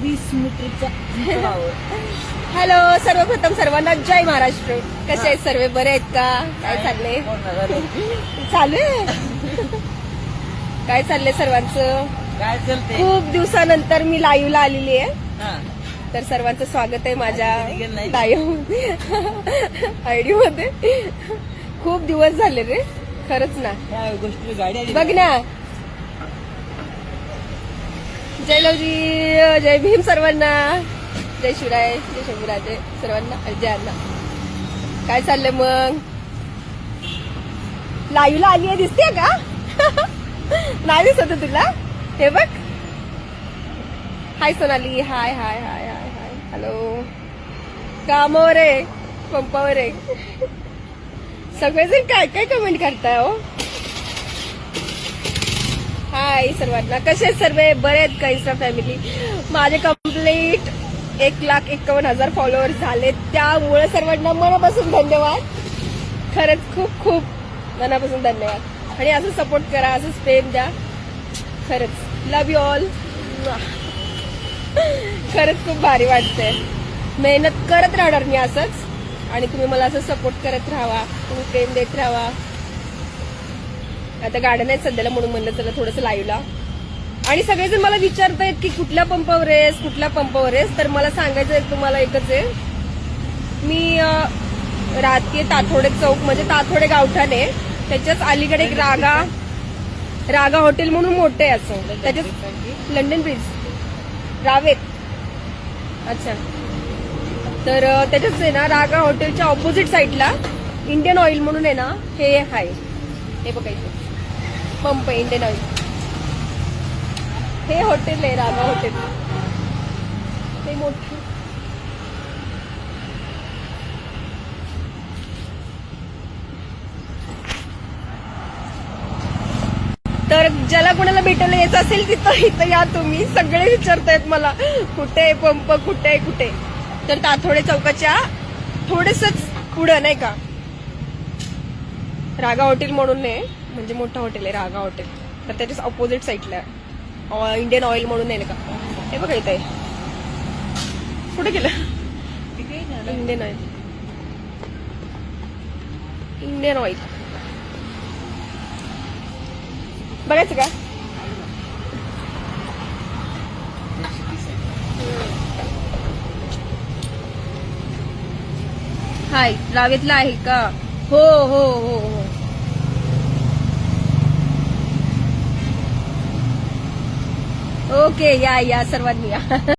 20 मीटरचा. हॅलो, सर्वप्रथम सर्वांना जय महाराष्ट्र. कसे आहेत सर्व, बरे आहेत का? काय चाललंय? चालू आहे. काय चाललंय सर्वांचं? काय चालते? खूप दिवसानंतर मी लाईव्हला आलेली आहे, हा. तर सर्वांचं स्वागत आहे माझ्या निघेल नाही. लाईव्ह आयडी मध्ये. खूप दिवस झाले रे, खरंच ना. त्या गोष्टी गाडी आली. बघ ना. जय लवजी, जय भीम सर्वांना, जय शिवराय, जय शंभूराजे सर्वांना, जय अण्णा. काय चाललंय मग? लाईव्हला आली आहे, दिसते का? नाही दिसत आहे तुला? हे बघ. हाय सोनाली, हाय हाय हाय हाय हाय. हॅलो. कामावर आहे, पंपावर आहे. सगळेजण काय काय कमेंट करताय हो. हाय सर्वांना, कसे आहेत सर्व, बरे आहेत का? Insta family. माझे कम्प्लीट 1,51,000 फॉलोअर्स झाले, त्यामुळे सर्वांना मनापासून धन्यवाद. खरंच खूप खूप मनापासून धन्यवाद. आणि असं सपोर्ट करा, असं प्रेम द्या. खरंच लव्ह यू ऑल. खरंच खूप भारी वाटतंय. मेहनत करत राहणार मी असंच, आणि तुम्ही मला असं सपोर्ट करत राहावा, तुम्ही प्रेम देत राहावा. आता गाड्या नाहीत सध्याला, म्हणून म्हणलं चला थोडंसं लाईव्हला. आणि सगळेजण मला विचारतायत की कुठल्या पंपावर आहेस, कुठल्या पंपावर आहेस. तर मला सांगायचं आहे तुम्हाला एकच आहे, मी राहते ताथोडे चौक, म्हणजे ताथोडे गावठाण आहे, त्याच्याच अलीकडे एक रागा हॉटेल म्हणून मोठे आहे असं, त्याच्यात लंडन ब्रिज रावेत. अच्छा, तर त्याच्याच आहे ना, रागा हॉटेलच्या ऑपोजिट साईडला इंडियन ऑइल म्हणून आहे ना, हे आहे. हे बघायचं पंप आहे इंडियन ऑइल. हे हॉटेल आहे रागा हॉटेल, ते मोठे. तर ज्याला कोणाला भेटायला यायचं असेल तिथं इथं या तुम्ही. सगळे विचारतायत मला कुठे आहे पंप, कुठे आहे कुठे. तर ताथोडे चौकाच्या थोडंसंच पुढं नाही का, रागा हॉटेल म्हणून आहे, म्हणजे मोठं हॉटेल आहे रागा हॉटेल. तर त्याच्याच ऑपोजिट साईडला इंडियन ऑइल म्हणून आहे का. हे बघा इथं आहे. कुठे गेलं? इंडियन ऑइल, इंडियन ऑइल बघायचं का? हाय, रावेतला आहे का? हो हो हो हो. ओके, या सर्वांनी या.